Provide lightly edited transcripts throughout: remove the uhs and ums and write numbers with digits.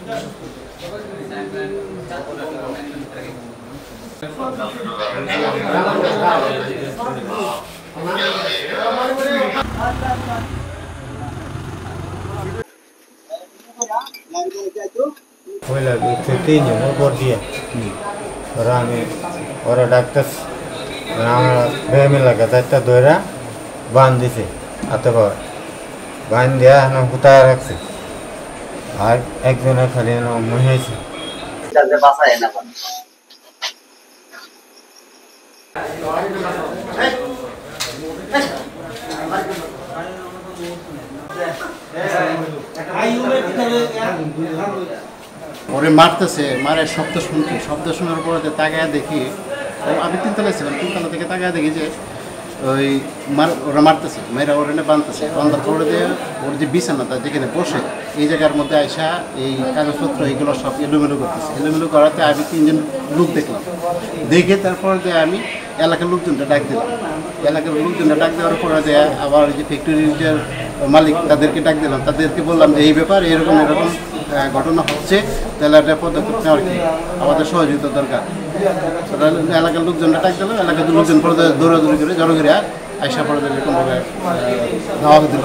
Wala cuti ni mau dia. Orang ni orang doktor nama behamil lagi tak dora bandi se atau bandi dia na hutar rakse. Ar ek jana khali na muhe se. Jangan bahasa enak kan. ওরে মারতেছে মারে শব্দ শুনছি শব্দ শোনার পরে তাকায় দেখি আমি তিনতলায় ছিলাম তিনতলা থেকে তাকায় দেখি যে ওই ওরা মারতেছে মেয়েরা ওর এনে বাঁধতেছে বাঁধার পরে দিয়ে ওর যে বিছানাটা যেখানে বসে এই জায়গার মধ্যে আইসা এই কাগজপত্র এইগুলো সব এলোমেলো করতেছে এলোমেলো করাতে আমি তিনজন লোক দেখলাম দেখে তারপর দিয়ে আমি এলাকার লোকজনটা ডাক দিলাম এলাকার লোকজনটা ডাক দেওয়ার পরে দিয়ে আবার যে ফ্যাক্টরির যে মালিক তাদেরকে ডাক দিলাম তাদেরকে বললাম যে এই ব্যাপার এরকম এরকম ঘটনা হচ্ছে তাহলে একটা পদক্ষেপ নেওয়ার কি আমাদের সহযোগিতা দরকার এলাকার লোকজনটা ডাক দিলাম এলাকার লোকজন পরে দৌড়াদৌড়ি করে জড়ো করে আইসা পরে এরকমভাবে ধাওয়া দিল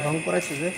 রং করাইছে যে